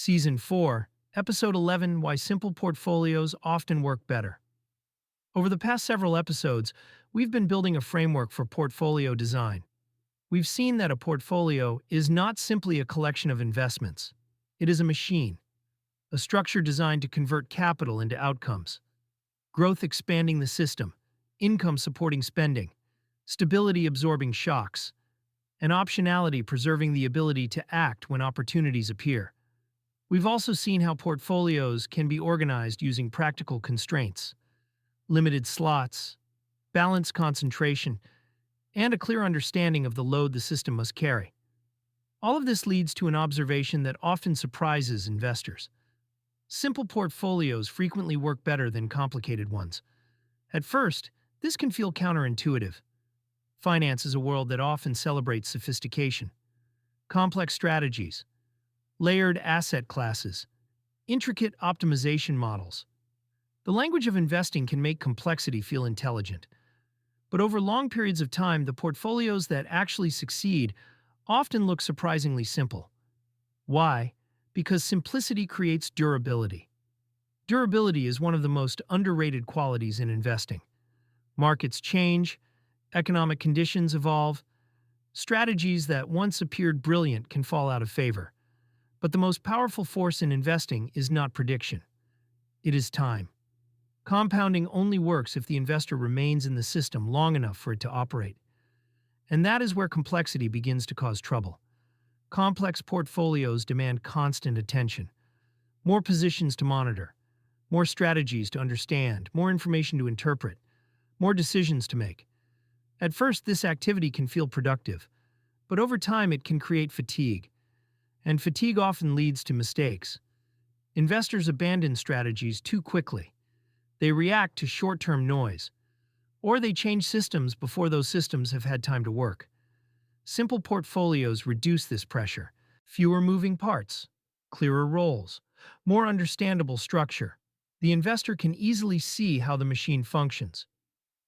Season 4, Episode 11, Why Simple Portfolios Often Work Better. Over the past several episodes, we've been building a framework for portfolio design. We've seen that a portfolio is not simply a collection of investments. It is a machine, a structure designed to convert capital into outcomes, growth expanding the system, income supporting spending, stability absorbing shocks, and optionality preserving the ability to act when opportunities appear. We've also seen how portfolios can be organized using practical constraints, limited slots, balanced concentration, and a clear understanding of the load the system must carry. All of this leads to an observation that often surprises investors. Simple portfolios frequently work better than complicated ones. At first, this can feel counterintuitive. Finance is a world that often celebrates sophistication, complex strategies, layered asset classes, intricate optimization models. The language of investing can make complexity feel intelligent. But over long periods of time, the portfolios that actually succeed often look surprisingly simple. Why? Because simplicity creates durability. Durability is one of the most underrated qualities in investing. Markets change, economic conditions evolve, strategies that once appeared brilliant can fall out of favor. But the most powerful force in investing is not prediction. It is time. Compounding only works if the investor remains in the system long enough for it to operate. And that is where complexity begins to cause trouble. Complex portfolios demand constant attention, more positions to monitor, more strategies to understand, more information to interpret, more decisions to make. At first, this activity can feel productive, but over time it can create fatigue. And fatigue often leads to mistakes. Investors abandon strategies too quickly. They react to short-term noise, or they change systems before those systems have had time to work. Simple portfolios reduce this pressure. Fewer moving parts, clearer roles, more understandable structure. The investor can easily see how the machine functions.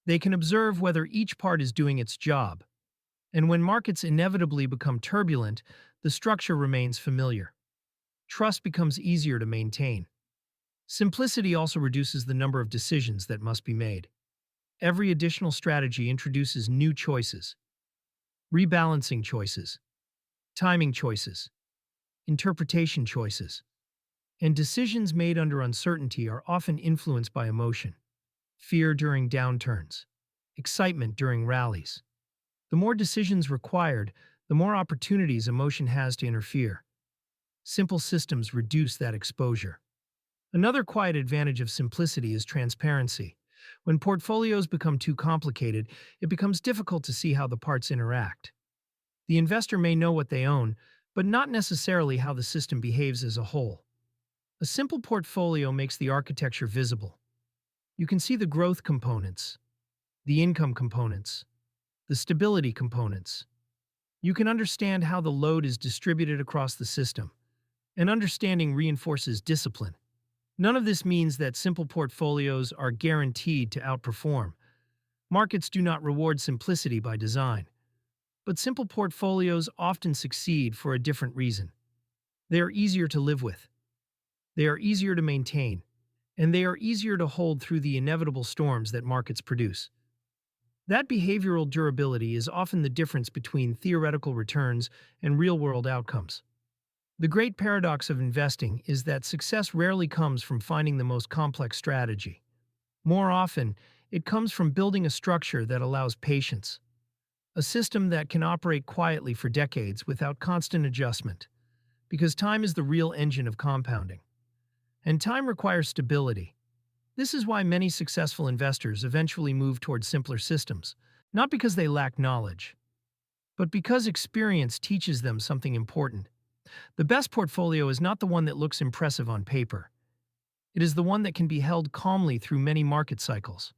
They can observe whether each part is doing its job. And when markets inevitably become turbulent, the structure remains familiar. Trust becomes easier to maintain. Simplicity also reduces the number of decisions that must be made. Every additional strategy introduces new choices, rebalancing choices, timing choices, interpretation choices, and decisions made under uncertainty are often influenced by emotion, fear during downturns, excitement during rallies. The more decisions required, the more opportunities emotion has to interfere. Simple systems reduce that exposure. Another quiet advantage of simplicity is transparency. When portfolios become too complicated, it becomes difficult to see how the parts interact. The investor may know what they own, but not necessarily how the system behaves as a whole. A simple portfolio makes the architecture visible. You can see the growth components, the income components, the stability components. You can understand how the load is distributed across the system, and understanding reinforces discipline. None of this means that simple portfolios are guaranteed to outperform. Markets do not reward simplicity by design. But simple portfolios often succeed for a different reason. They are easier to live with. They are easier to maintain. And they are easier to hold through the inevitable storms that markets produce. That behavioral durability is often the difference between theoretical returns and real-world outcomes. The great paradox of investing is that success rarely comes from finding the most complex strategy. More often, it comes from building a structure that allows patience, a system that can operate quietly for decades without constant adjustment, because time is the real engine of compounding. And time requires stability. This is why many successful investors eventually move towards simpler systems, not because they lack knowledge, but because experience teaches them something important. The best portfolio is not the one that looks impressive on paper. It is the one that can be held calmly through many market cycles.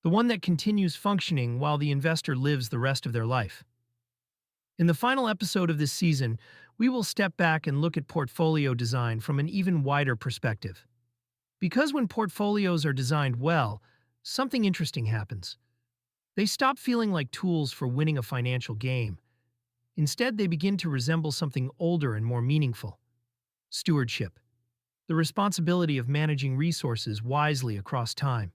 The one that continues functioning while the investor lives the rest of their life. In the final episode of this season, we will step back and look at portfolio design from an even wider perspective. Because when portfolios are designed well, something interesting happens. They stop feeling like tools for winning a financial game. Instead, they begin to resemble something older and more meaningful. Stewardship, the responsibility of managing resources wisely across time.